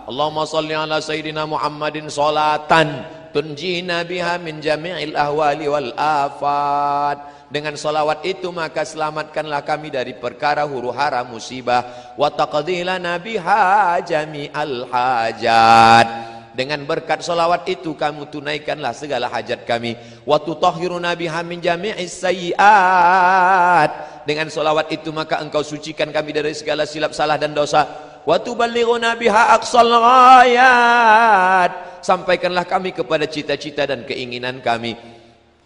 Allahumma salli ala sayyidina Muhammadin salatan tunjina biha min jami'il ahwali wal afat. Dengan salawat itu maka selamatkanlah kami dari perkara huru-hara musibah. Wa taqdi lana biha jami'al hajat. Dengan berkat salawat itu kamu tunaikanlah segala hajat kami. Wa tutahhiruna biha min jami'is sayyi'at. Dengan salawat itu maka engkau sucikan kami dari segala silap salah dan dosa. Wa tuballighuna biha aqsal ghayat. Sampaikanlah kami kepada cita-cita dan keinginan kami.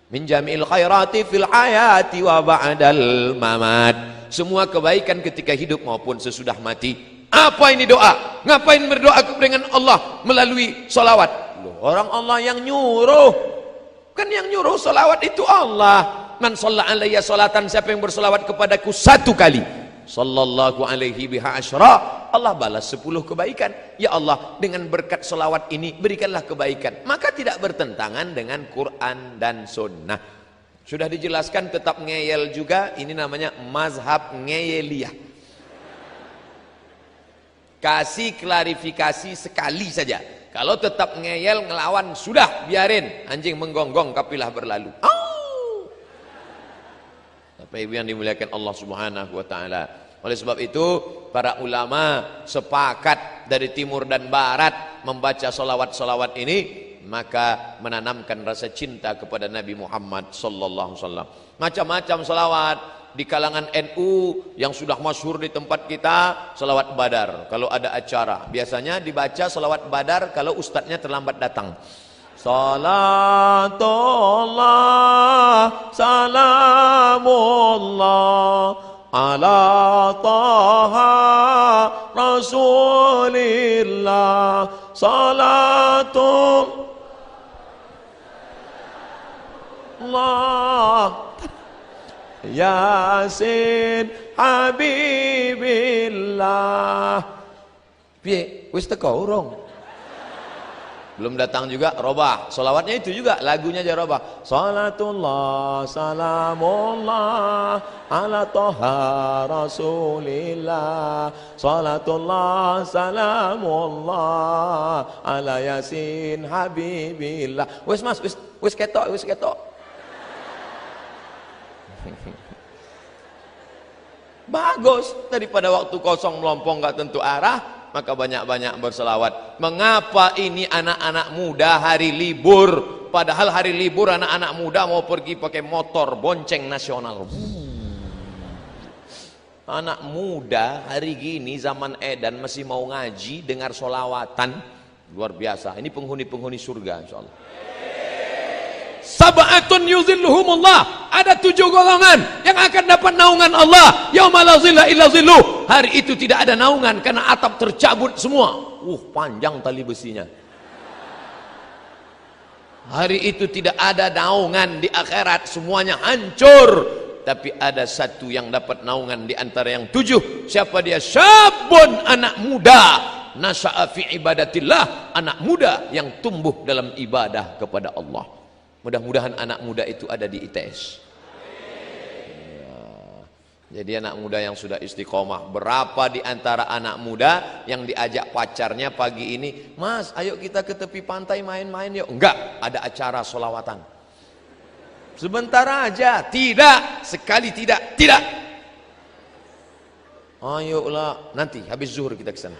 Min jami'il khairati fil hayati wa ba'dal mamat. Semua kebaikan ketika hidup maupun sesudah mati. Apa ini doa? Ngapain berdoa dengan Allah melalui salawat? Loh, orang Allah yang nyuruh. Kan yang nyuruh salawat itu Allah. Man shalla alayya salatan, siapa yang bersalawat kepadaku satu kali, sallallahu alaihi biha asyra, Allah balas 10 kebaikan. Ya Allah, dengan berkat salawat ini berikanlah kebaikan. Maka tidak bertentangan dengan Quran dan Sunnah. Sudah dijelaskan tetap ngeyel juga. Ini namanya mazhab ngeyeliyah. Kasih klarifikasi sekali saja. Kalau tetap ngeyel ngelawan, sudah biarin. Anjing menggonggong kapilah berlalu. Bapak Ibu yang dimuliakan Allah Subhanahu wa taala. Oleh sebab itu para ulama sepakat dari timur dan barat membaca salawat-salawat ini, maka menanamkan rasa cinta kepada Nabi Muhammad sallallahu alaihi wasallam. Macam-macam salawat di kalangan NU yang sudah masyhur di tempat kita, salawat Badar. Kalau ada acara biasanya dibaca salawat Badar kalau ustadznya terlambat datang. Salatullah salamullah ala taha rasulillah salatullah yasin habibillah. Piye wis teko urung? Belum datang juga robah. Salawatnya itu juga, lagunya aja robah. Salatullah salamullah ala toha rasulillah. Salatullah salamullah ala yasin habibillah. Wis mas, wis ketok, wis ketok. Bagus, daripada waktu kosong melompong gak tentu arah, maka banyak-banyak berselawat. Mengapa ini anak-anak muda hari libur, padahal hari libur anak-anak muda mau pergi pakai motor bonceng nasional. Anak muda hari gini zaman edan masih mau ngaji, dengar solawatan, luar biasa. Ini penghuni-penghuni surga insyaallah. Sab'atun yuzilluhumullah, ada 7 golongan yang akan dapat naungan Allah. Yauma la zilla illa zilluh. Hari itu tidak ada naungan karena atap tercabut semua. Panjang tali besinya. Hari itu tidak ada naungan di akhirat, semuanya hancur. Tapi ada satu yang dapat naungan di antara yang 7. Siapa dia? Syabun, anak muda. Nasha'a fi ibadatillah, anak muda yang tumbuh dalam ibadah kepada Allah. Mudah-mudahan anak muda itu ada di ITS. Ya. Jadi anak muda yang sudah istiqomah. Berapa di antara anak muda yang diajak pacarnya pagi ini, Mas ayo kita ke tepi pantai main-main yuk. Enggak, ada acara solawatan. Sebentar aja. Tidak, sekali tidak. Tidak. Ayolah, nanti habis zuhur kita ke sana.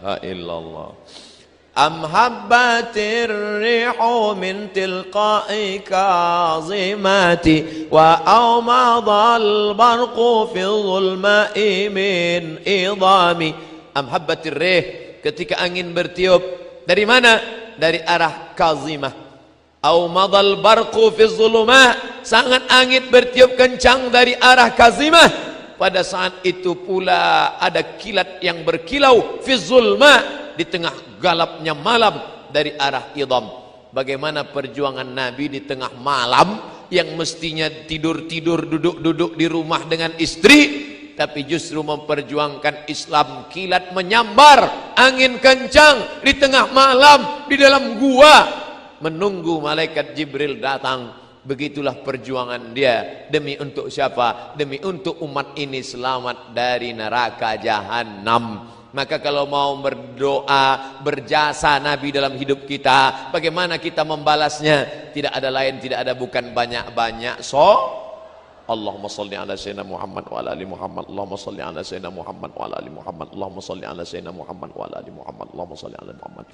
Illallah. Am habbatir rihu min tilqa'i kazimati wa awmadal barqu fi dhulma'i min idami. Am habbatir rih, ketika angin bertiup dari mana? Dari arah Kazimah. Awmadal barqu fi dhulma, sangat angin bertiup kencang dari arah Kazimah. Pada saat itu pula ada kilat yang berkilau fi zulma, di tengah galapnya malam dari arah Idham. Bagaimana perjuangan Nabi di tengah malam yang mestinya tidur-tidur, duduk-duduk di rumah dengan istri, tapi justru memperjuangkan Islam. Kilat menyambar, angin kencang di tengah malam di dalam gua, menunggu malaikat Jibril datang. Begitulah perjuangan dia. Demi untuk siapa? Demi untuk umat ini selamat dari neraka jahanam. Maka kalau mau berdoa, berjasa Nabi dalam hidup kita, bagaimana kita membalasnya? Tidak ada lain, tidak ada bukan banyak-banyak Allahumma salli ala sayyidina Muhammad wa ala ali Muhammad. Allahumma salli ala sayyidina Muhammad wa ala ali Muhammad. Allahumma salli ala sayyidina Muhammad wa ala ali Muhammad. Allahumma salli ala Muhammad.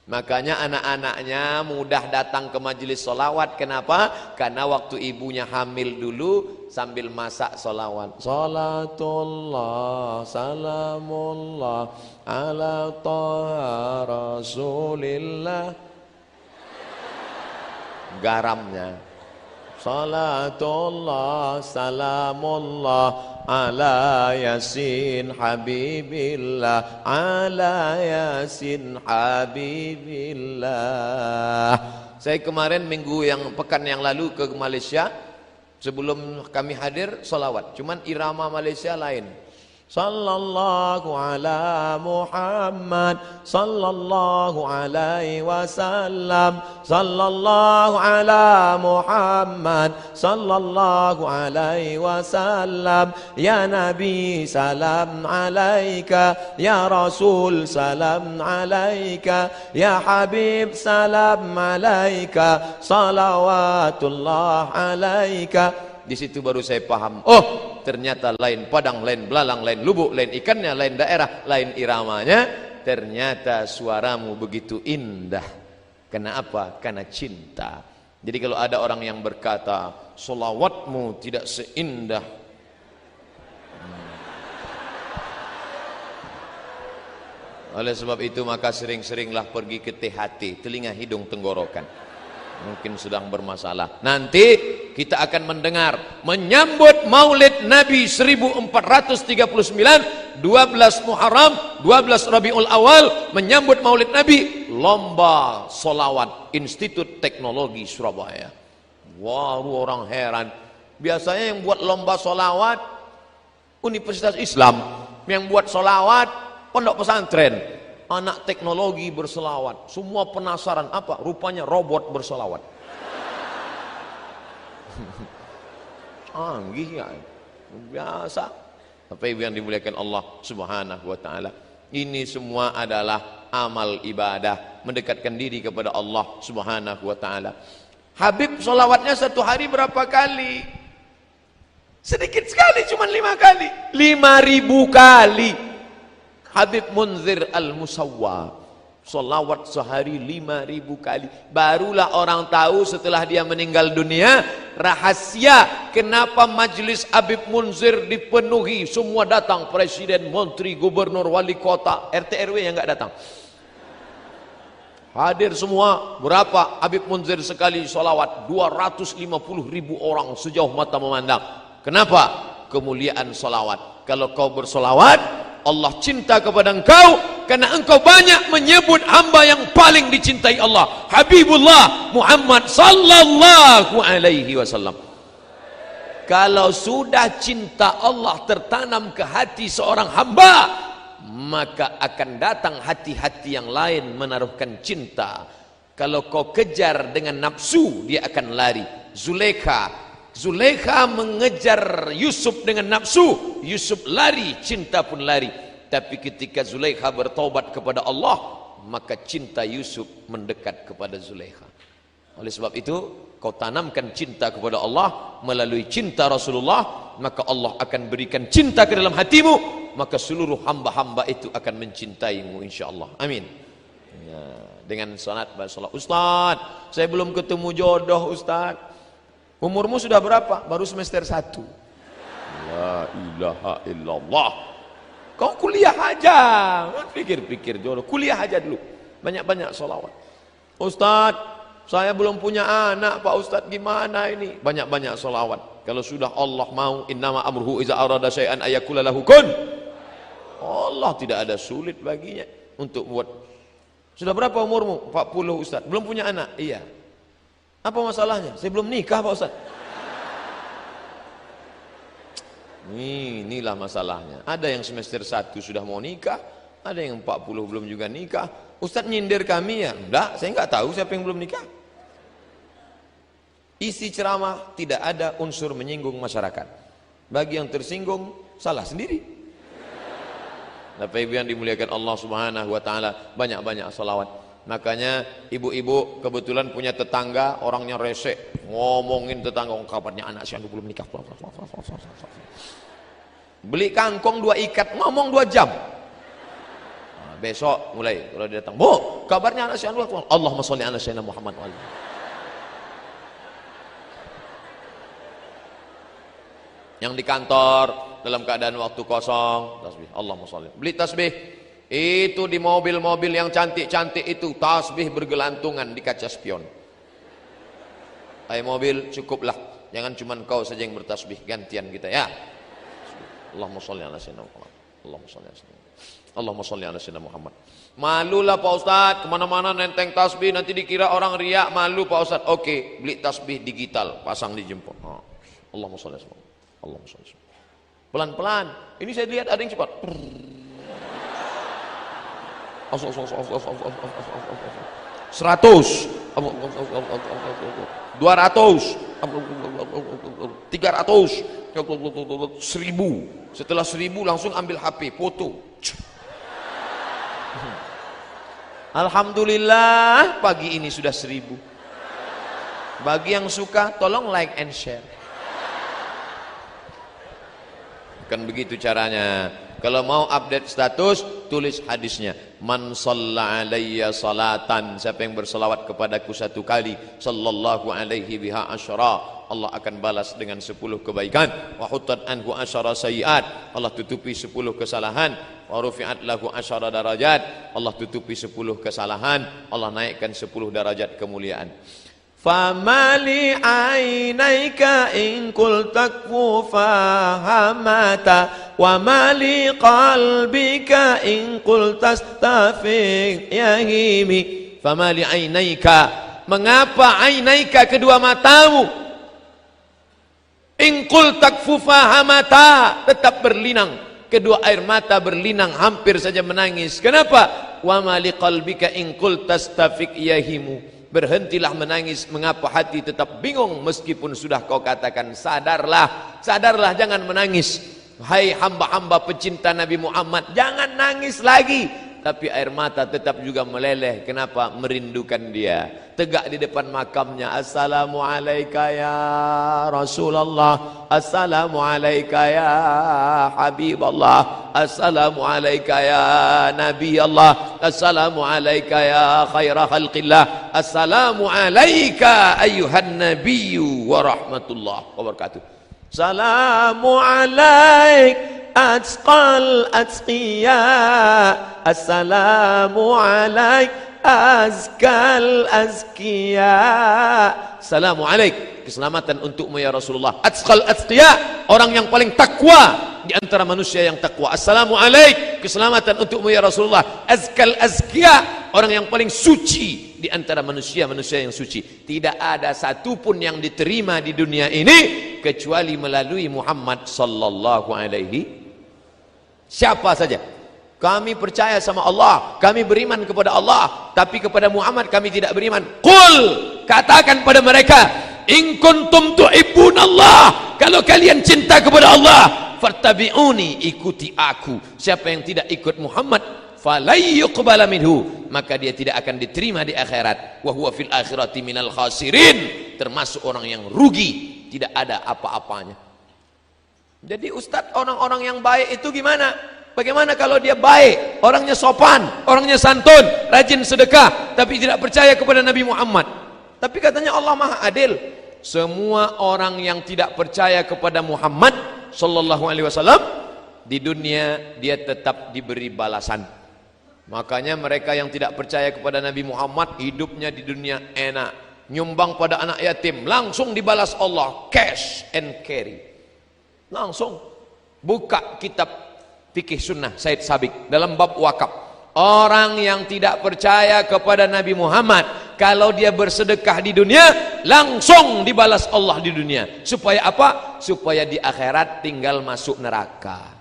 Makanya anak-anaknya mudah datang ke majelis solawat. Kenapa? Karena waktu ibunya hamil dulu sambil masak solawat. Salatullah salamullah ala taha rasulillah. Garamnya salatullah salamullah ala yasin habibillah ala yasin habibillah. Saya kemarin pekan yang lalu ke Malaysia. Sebelum kami hadir solawat, cuman irama Malaysia lain. Sallallahu ala Muhammad sallallahu alaihi wasallam. Sallallahu ala Muhammad sallallahu alaihi wasallam. Ya Nabi salam alaika, ya Rasul salam alaika, ya Habib salam alaika, salawatullah alaika. Di situ baru saya paham, oh ternyata lain padang, lain belalang, lain lubuk, lain ikannya, lain daerah, lain iramanya. Ternyata suaramu begitu indah. Kenapa? Karena cinta. Jadi kalau ada orang yang berkata solawatmu tidak seindah, oleh sebab itu maka sering-seringlah pergi ke THT, telinga hidung tenggorokan. Mungkin sedang bermasalah. Nanti kita akan mendengar menyambut Maulid Nabi 1439, 12 Muharram, 12 Rabiul Awal, menyambut Maulid Nabi, lomba solawat Institut Teknologi Surabaya. Wah, orang heran. Biasanya yang buat lomba solawat Universitas Islam, yang buat solawat pondok pesantren. Anak teknologi berselawat, semua penasaran apa? Rupanya robot berselawat. Canggih ya, biasa. Tapi yang dimuliakan Allah Subhanahu wa taala, ini semua adalah amal ibadah, mendekatkan diri kepada Allah Subhanahu wa taala. Habib solawatnya satu hari berapa kali? Sedikit sekali, cuma 5 kali. 5.000 kali. Habib Munzir Al-Musawwa solawat sehari 5.000 kali. Barulah orang tahu setelah dia meninggal dunia rahasia kenapa majelis Habib Munzir dipenuhi, semua datang, presiden, menteri, gubernur, wali kota, RT RW yang enggak datang hadir semua. Berapa Habib Munzir sekali solawat? 250.000 orang sejauh mata memandang. Kenapa? Kemuliaan solawat. Kalau kau bersolawat, Allah cinta kepada engkau karena engkau banyak menyebut hamba yang paling dicintai Allah, Habibullah Muhammad sallallahu alaihi wasallam. Kalau sudah cinta Allah tertanam ke hati seorang hamba, maka akan datang hati-hati yang lain menaruhkan cinta. Kalau kau kejar dengan nafsu, dia akan lari. Zulaikha mengejar Yusuf dengan nafsu, Yusuf lari, cinta pun lari. Tapi ketika Zulaikha bertaubat kepada Allah, maka cinta Yusuf mendekat kepada Zulaikha. Oleh sebab itu, kau tanamkan cinta kepada Allah melalui cinta Rasulullah, maka Allah akan berikan cinta ke dalam hatimu, maka seluruh hamba-hamba itu akan mencintaimu insyaallah. Amin. Ya, dengan salat bersolat. Ustaz, saya belum ketemu jodoh Ustaz. Umurmu sudah berapa? Baru semester 1. La ilaha illallah. Kau kuliah aja. Pikir-pikir jodoh. Kuliah aja dulu. Banyak-banyak sholawat. Ustaz, saya belum punya anak Pak Ustaz, gimana ini? Banyak-banyak sholawat. Kalau sudah Allah mau, innama amruhu iza arada syai'an ayakula lahu kun. Allah tidak ada sulit baginya untuk buat. Sudah berapa umurmu? 40 Ustaz. Belum punya anak? Iya. Apa masalahnya? Saya belum nikah Pak Ustaz. Inilah masalahnya. Ada yang semester 1 sudah mau nikah, ada yang 40 belum juga nikah. Ustaz nyindir kami ya? Enggak, saya enggak tahu siapa yang belum nikah. Isi ceramah tidak ada unsur menyinggung masyarakat. Bagi yang tersinggung, salah sendiri. Bapak Ibu yang dimuliakan Allah Subhanahu wa taala, banyak-banyak salawat. Makanya ibu-ibu kebetulan punya tetangga orangnya rese, ngomongin tetangga, kabarnya anak si anu belum nikah. Beli kangkong 2 ikat, ngomong 2 jam. Nah, besok mulai kalau dia datang, "Bu, kabarnya anak si anu, Allahumma sholli ala sayyidina Muhammad wa alihi." Yang di kantor dalam keadaan waktu kosong, tasbih, Allahumma sholli. Beli tasbih. Itu di mobil-mobil yang cantik-cantik itu tasbih bergelantungan di kaca spion. Hai mobil, cukuplah. Jangan cuma kau saja yang bertasbih, gantian kita ya. Allahumma sholli ala sayyidina Muhammad. Allahumma sholli ala sayyidina Muhammad. Allahumma sholli ala sayyidina Muhammad. Malulah Pak Ustaz, kemana-mana nenteng tasbih, nanti dikira orang riak, malu Pak Ustaz. Oke, beli tasbih digital, pasang di jempol. Allahumma sholli ala sayyidina Muhammad. Allahumma sholli ala sayyidina Muhammad. Pelan-pelan. Ini saya lihat ada yang cepat. 100, 200, 300, 1000. Setelah 1000 langsung ambil HP, foto. Alhamdulillah pagi ini sudah 1000. Bagi yang suka tolong like and share. Kan begitu caranya. Kalau mau update status, tulis hadisnya. Man shalla alayya salatan, siapa yang berselawat kepadaku 1 kali, sallallahu alaihi biha asyara, Allah akan balas dengan 10 kebaikan. Wa huttat anhu asyara sayiat, Allah tutupi 10 kesalahan. Wa rufi'at lahu asyara darajat, Allah tutupi 10 kesalahan, Allah naikkan 10 derajat kemuliaan. Famali ainaika in qul takfu fahamata wa mali qalbika in qul tastafiq yahimi. Famali ainaika, mengapa ainaika kedua matamu, in qul takfu fahamata tetap berlinang, kedua air mata berlinang hampir saja menangis. Kenapa? Wa mali qalbika in qul tastafiq yahimu, berhentilah menangis, mengapa hati tetap bingung meskipun sudah kau katakan sadarlah, sadarlah, jangan menangis. Hai hamba-hamba pecinta Nabi Muhammad, jangan nangis lagi. Tapi air mata tetap juga meleleh. Kenapa? Merindukan dia. Tegak di depan makamnya, assalamu alayka ya Rasulullah, assalamu alayka ya Habiballah, assalamu alayka ya Nabi Allah, assalamu alayka ya khaira khalqillah, assalamu alayka ayyuhan nabiyyu wa rahmatullah wa barakatuh. Salamu alayk atqal atqiya, assalamu alaik azkal azkiya. Assalamu alaik, keselamatan untukmu ya Rasulullah. Atqal atqiya, orang yang paling takwa di antara manusia yang takwa. Assalamu alaik, keselamatan untukmu ya Rasulullah. Azkal azkiya, orang yang paling suci di antara manusia-manusia yang suci. Tidak ada satupun yang diterima di dunia ini kecuali melalui Muhammad sallallahu alaihi. Siapa saja. Kami percaya sama Allah, kami beriman kepada Allah, tapi kepada Muhammad kami tidak beriman. Qul, katakan pada mereka, in kuntum tuhibbunallah, kalau kalian cinta kepada Allah, fattabi'uni, ikuti aku. Siapa yang tidak ikut Muhammad, falai yuqbala minhu, maka dia tidak akan diterima di akhirat. Wa huwa fil akhirati minal khasirin, termasuk orang yang rugi, tidak ada apa-apanya. Jadi Ustadz, orang-orang yang baik itu gimana? Bagaimana kalau dia baik, orangnya sopan, orangnya santun, rajin sedekah, tapi tidak percaya kepada Nabi Muhammad? Tapi katanya Allah Maha Adil. Semua orang yang tidak percaya kepada Muhammad sallallahu alaihi wasallam di dunia dia tetap diberi balasan. Makanya mereka yang tidak percaya kepada Nabi Muhammad hidupnya di dunia enak, nyumbang pada anak yatim langsung dibalas Allah, cash and carry. Langsung buka kitab fikih sunnah Said Sabiq dalam bab wakaf. Orang yang tidak percaya kepada Nabi Muhammad, kalau dia bersedekah di dunia langsung dibalas Allah di dunia. Supaya apa? Supaya di akhirat tinggal masuk neraka.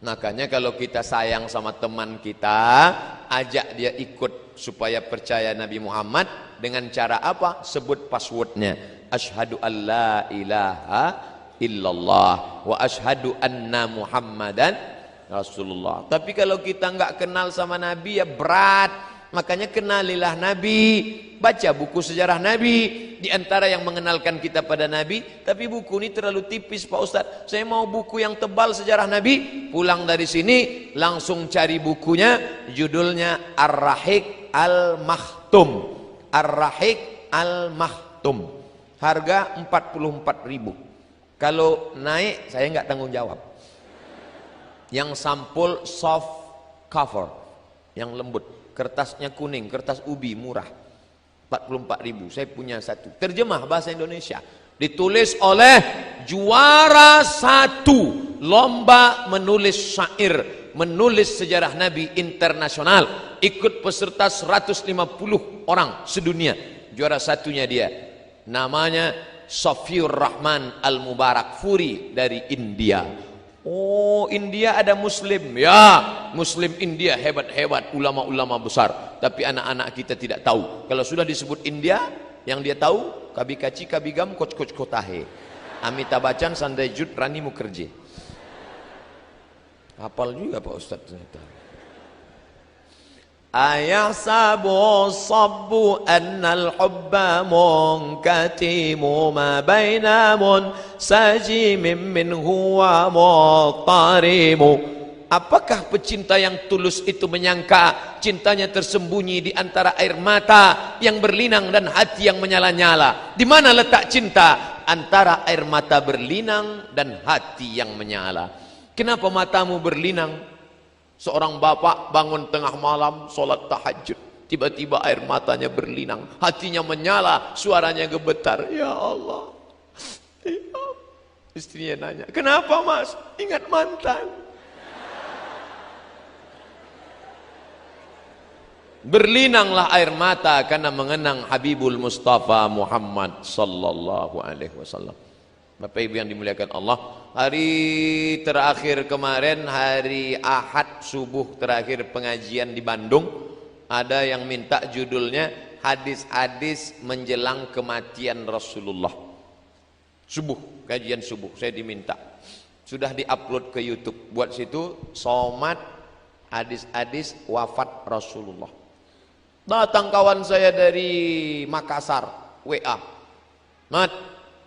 Makanya kalau kita sayang sama teman kita, ajak dia ikut supaya percaya Nabi Muhammad dengan cara apa? Sebut passwordnya. Asyhadu an la ilaha illallah wa asyhadu anna Muhammadan Rasulullah. Tapi kalau kita nggak kenal sama Nabi ya berat. Makanya kenalilah Nabi, baca buku sejarah Nabi. Di antara yang mengenalkan kita pada Nabi, tapi buku ini terlalu tipis Pak Ustadz. Saya mau buku yang tebal sejarah Nabi. Pulang dari sini langsung cari bukunya, judulnya Ar-Rahiq Al-Makhtum. Ar-Rahiq Al-Makhtum. Harga 44.000. Kalau naik saya nggak tanggung jawab. Yang sampul soft cover, yang lembut. Kertasnya kuning, kertas ubi murah, 44.000. Saya punya satu, terjemah bahasa Indonesia, ditulis oleh juara 1 lomba menulis syair, menulis sejarah Nabi internasional, ikut peserta 150 orang sedunia. Juara satunya dia, namanya Safiur Rahman Al-Mubarak Furi dari India. Oh, India ada Muslim, ya, Muslim India hebat-hebat, ulama-ulama besar. Tapi anak-anak kita tidak tahu. Kalau sudah disebut India, yang dia tahu Kabi Kaci, Kabi Gam, Koch Kotahe, Amitabh Bachchan, Sanjay Dutt, Rani Mukherjee. Hafal juga Pak Ustadz ternyata. Ayahsabu sabbu annal hubba munkatimu ma baina sajimim minhu wa mutarimu. Apakah pecinta yang tulus itu menyangka cintanya tersembunyi di antara air mata yang berlinang dan hati yang menyala-nyala? Di mana letak cinta? Antara air mata berlinang dan hati yang menyala. Kenapa matamu berlinang? Seorang bapak bangun tengah malam sholat tahajud, tiba-tiba air matanya berlinang, hatinya menyala, suaranya gemetar. Ya Allah, ya Allah. Istrinya nanya, kenapa mas? Ingat mantan. Berlinanglah air mata karena mengenang Habibul Mustafa Muhammad sallallahu alaihi wasallam. Bapak Ibu yang dimuliakan Allah, hari terakhir kemarin, hari Ahad subuh terakhir pengajian di Bandung, ada yang minta judulnya hadis-hadis menjelang kematian Rasulullah. Subuh, kajian subuh, saya diminta. Sudah diupload ke YouTube. Buat situ somat hadis-hadis wafat Rasulullah. Datang kawan saya dari Makassar, WA. Mat,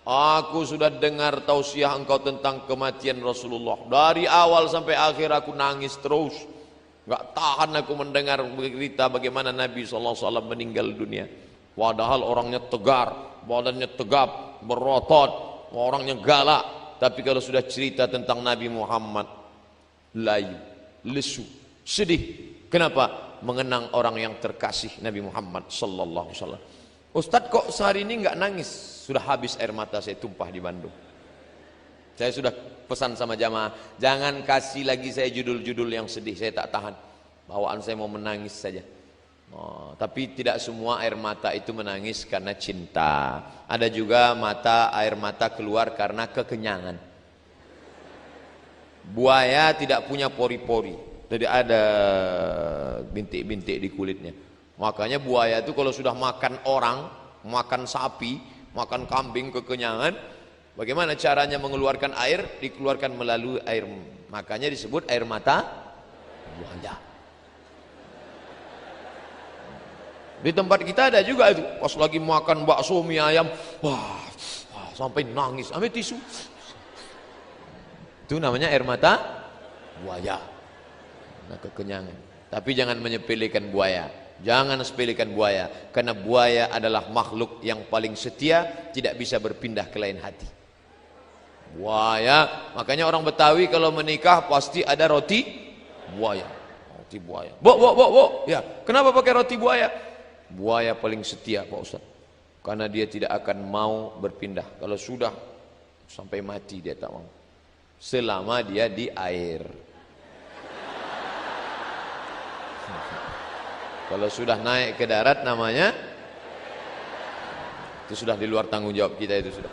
aku sudah dengar tausiah engkau tentang kematian Rasulullah. Dari awal sampai akhir aku nangis terus. Gak tahan aku mendengar berita bagaimana Nabi SAW meninggal dunia. Padahal orangnya tegar, badannya tegap, berotot, orangnya galak. Tapi kalau sudah cerita tentang Nabi Muhammad, layu, lesu, sedih. Kenapa? Mengenang orang yang terkasih Nabi Muhammad SAW. Ustadz kok sehari ini nggak nangis? Sudah habis air mata saya tumpah di Bandung. Saya sudah pesan sama jamaah, jangan kasih lagi saya judul-judul yang sedih, saya tak tahan. Bawaan saya mau menangis saja. Oh, tapi tidak semua air mata itu menangis karena cinta. Ada juga air mata keluar karena kekenyangan. Buaya tidak punya pori-pori, jadi ada bintik-bintik di kulitnya. Makanya buaya itu kalau sudah makan orang, makan sapi, makan kambing kekenyangan, bagaimana caranya mengeluarkan air? Dikeluarkan melalui air. Makanya disebut air mata buaya. Di tempat kita ada juga itu, pas lagi makan bakso mie ayam, wah sampai nangis, ambil tisu. Itu namanya air mata buaya. Nah, kekenyangan. Tapi jangan menyepelekan buaya. Jangan sepelekan buaya, karena buaya adalah makhluk yang paling setia, tidak bisa berpindah ke lain hati. Buaya, makanya orang Betawi kalau menikah pasti ada roti buaya. Roti buaya. Bo. Ya, kenapa pakai roti buaya? Buaya paling setia, Pak Ustaz. Karena dia tidak akan mau berpindah. Kalau sudah sampai mati dia tak mau. Selama dia di air. Kalau sudah naik ke darat namanya, itu sudah di luar tanggung jawab kita itu sudah.